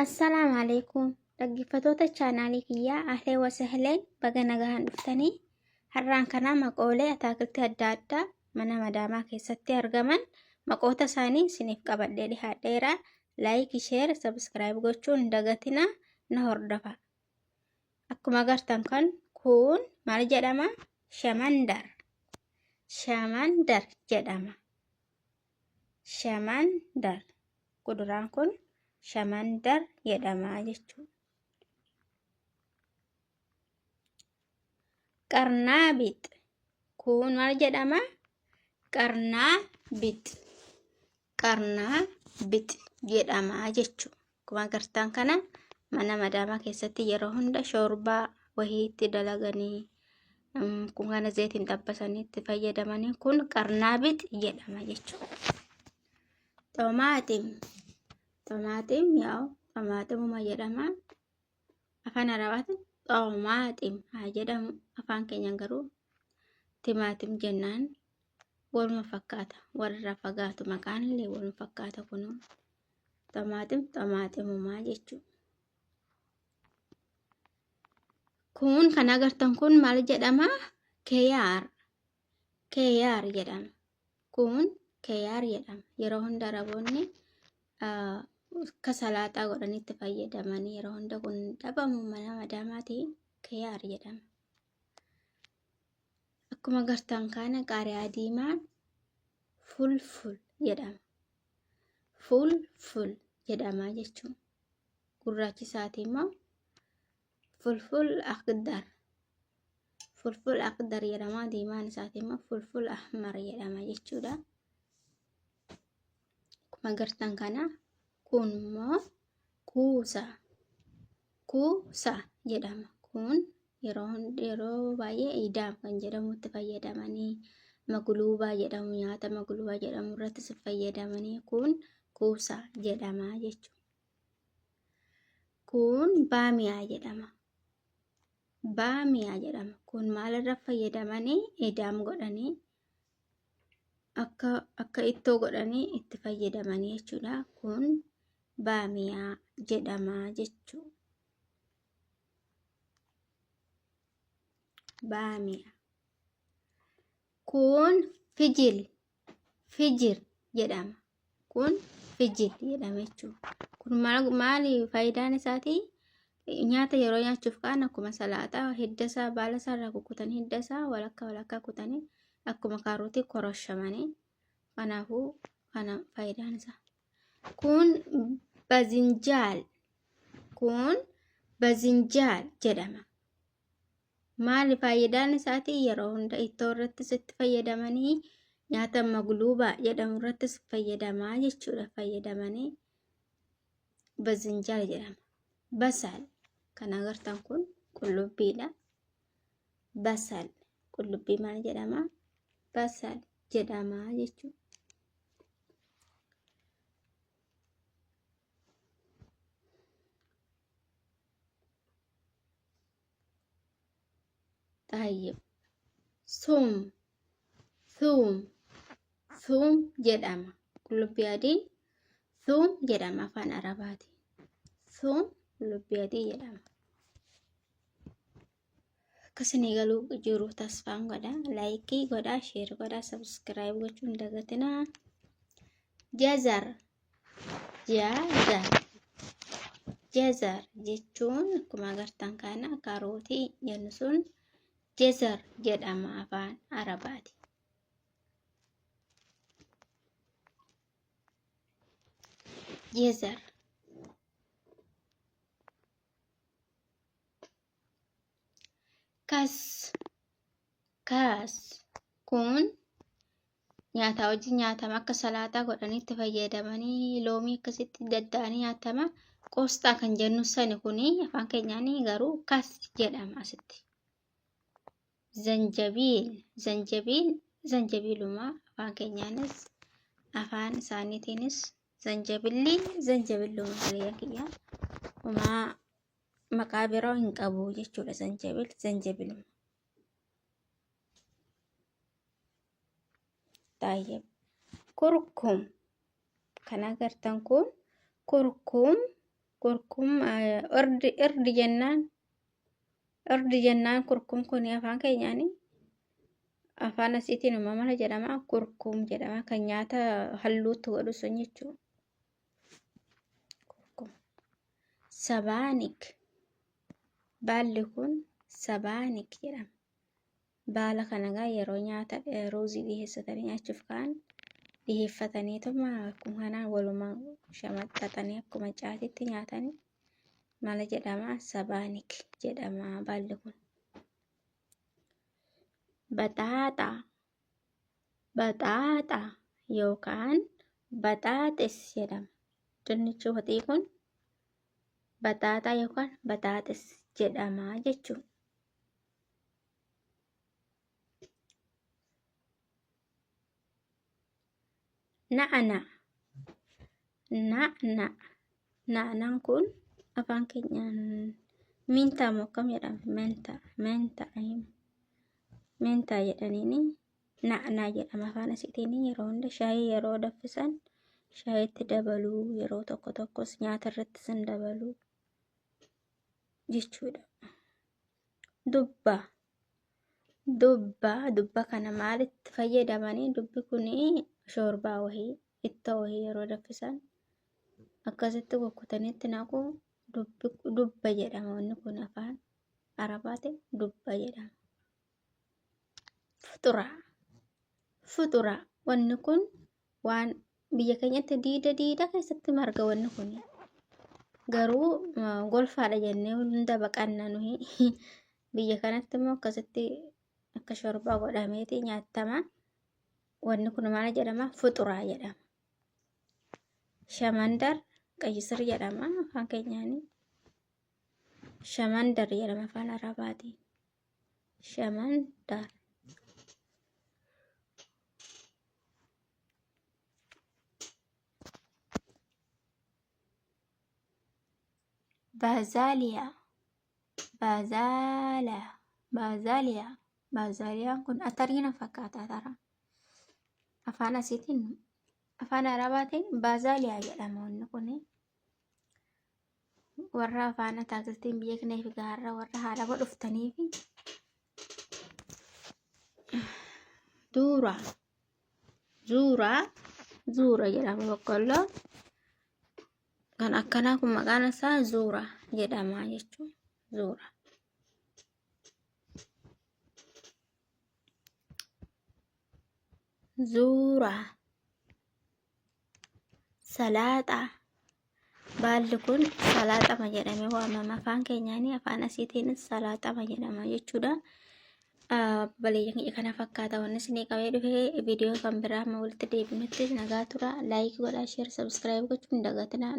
Assalaamu alaikum. Dhaggeeffattoota chaanaalii kiyyaa ahlee wasahleen baga nagahaan dhuftanii har'aan kanaa maqoolee ataakiltii adda addaa mana madaamaa keessatti argaman maqoota isaanii isiniif qabadhee dhihaadheera. Laayik, sheer, sabskiraayib gochuun hin dagatinaa na hordofa. Akkuma agartan kan kun maal jedhama? Shamandar. Shamandar jedhama. Shamandar. Kuduraan kun shamandar jedhama jechuudha. Qarnaabit. Kun maal jedhama? Qarnaabit. Qarnaabit jedhama jechuudha. Akkuma agartan kana mana madaamaa keessatti yeroo hunda shoorbaa wahiitti dalaganii kun kana zeetiin dabbasanii itti fayyadamanii kun qarnaabit jedhama jechuudha. Tomaatim. Tomaatim yaa'u tomaatimuma jedhama. Afaan Arabaatiin tomaatim haa jedhamu. Afaan keenyaan garuu timaatim jennaan waluma fakkaata. Warra fagaatu maqaan illee waluma fakkaata kunuu. Tomaatim tomaatimuma jechuudha. Kun kan agartan kun maal jedhama? Keyaar. Keyaar jedhama. Kun keyaar jedhama. Yeroo hunda Araboonni akka salaaxaa godhanii itti fayyadamanii yeroo hunda kun dhabamu mana madaamaatiin keyaar jedhama. Akkuma agartan kana qaariyaa diimaan fulful jedhama. Fulful jedhama jechuudha. Gurraachi isaatii immoo fulful akhdar. Fulful akhdar jedhama. Diimaan isaatii immoo fulful ahmar jedhama jechuudha. Akkuma agartan kana kun immoo kuusa. Kuusa jedhama. Kun yeroo baay'ee idaam kan jedhamu itti fayyadamanii magluubaa jedhamu nyaata magluubaa jedhamu irratti si fayyadamanii kun kuusa jedhama jechuudha. Kun baamiyaa jedhama. Baamiyaa jedhama. Kun maalirra fayyadamanii idaam godhanii akka ittoo godhanii itti fayyadamanii jechuudha. Kun baamiyaa jedhama jechuudha. Baamiyaa. Kun fijil. Fijir jedhama. Kun fijil jedhama jechuudha. Kun maali faayidaan isaatii? Nyaata yeroo nyaachuuf kaan akkuma salaaxaa hiddasaa baala isaarraa kukkutanii hiddasaa walakkaa kutanii akkuma kaarotii koroshamanii kanaafuu kana faayidaan isaa. Kun bazinjaal. Kun bazinjaal jedhama. Maali faayidaan isaatii? Yeroo hunda ittoo irratti itti fayyadamanii nyaata magluubaa jedhamu irratti fayyadamaa jechuudha. Fayyadamanii bazinjaal jedhama. Basal. Kan agartan kun qullubbiidha. Basal. Qullubbii maal jedhama? Basal jedhama jechuudha. Tayyib. Sum. Thum. Thum jedhama. Qullubbii adii thum jedhama afaan Arabaati. Thum qullubbii adii jedhama. Akkasii galuu jiru tasfaan godha. Laayikii godha, sheer godha, sabskiraayib gochuun dagatinaa. Jazar. Jazar. Jazar jechuun akkuma agartan kana kaarotii jennu sun jazar jedhama afaan Arabaati. Jazar. Kaas. Kun nyaata hojii nyaatama akka salaaxaa godhanii itti fayyadamanii loomii akkasitti dadda'anii nyaatama. Qoosxaa kan jennu sani kuni afaan keenyaan garuu kas jedhama asitti. Zanjabiil. Zanjabiiluma afaan keenyaanis afaan isaaniitiinis zanjabilluma hiriyaa kiyyaa. Homaa maqaa biroo hin qabu jechuudha. Zanjabiluma. Tayyib. Kurkum. Kan agartan kun kurkum kurkum irdi jennaan kurkum kun afaan keenyaani afaan asiitiin mala jedhama. Kurkum jedhama kan nyaata halluutti godhu sun jechuudha. Kurkum. Sabaanik. Baalli kun sabaanik jedhama. Baala kana yeroo nyaata ruuzii dhiyeessatanii nyaachuuf ka'an dhiyeeffataniituma akkuma kanaan walumaa shamaxxatanii akkuma caatiitti nyaatanii mala jedhama. Sabaanik jedhama baalli kun. Baxaaxaa yookaan baxaaxis jedhama. Dinnichi waxii kun baxaaxaa yookaan baxaaxis jedhama jechuudha. Na'naan kun afaan keenyaan mintaa moo akkam jedhama? Mentaa jedhaniini na'naa jedhama afaan asiitiin. Yeroo hunda shaayii yeroo danfisan shaayiitti dabaluu, yeroo tokko tokkos nyaata irratti san dabaluu jechuudha. Dubba kana maalitti fayyadamanii? Dubbi kuni shoorbaa wahii ittoo wahii yeroo danfisan akkasitti kukkutanitti naqu dubba jedhama. Wanni kun afaan arabaati dubba jedhama. Fuxura wanni kun waan biyya keenyatti diida keessatti marga. Wanni kun garuu golfaadha jennee hunda baqanna nuyi. Biyya kanatti immoo akkasitti akka shoorbaa godhameeti nyaatama. Wanni kun maal jedhama? Fuxuraa jedhama. Shamandar qayyisir jedhama afaan keenyaani. Shamandar jedhama afaan arabaatiin. Shamandar. Baazaaliyaan kun atariina fakkaata. Atara afaan asiitiin afaan arabaatiin baazaaliyaa jedhama. Wanni kun warra afaan ataakiltiin biyya kanaaf gaarra warra haadha dhuftaniif zuura jedhama. Boqqolloo kan akkanaa kun maqaan isaa zuura jedhama jechuudha. Zuura. Salaaxaa. Baalli kun salaaxama jedhamee waamama afaan keenyaanii. Afaan asiitiinis salaaxama jedhama jechuudha. Baleeyyan kana fakkaata wanni isinii qabee dhufee viidiyoo kan biraa amma walitti deebinutti nagaa tura. Laayik godhaa, sheer, sabskiraayib gochuun hin dagatinaa.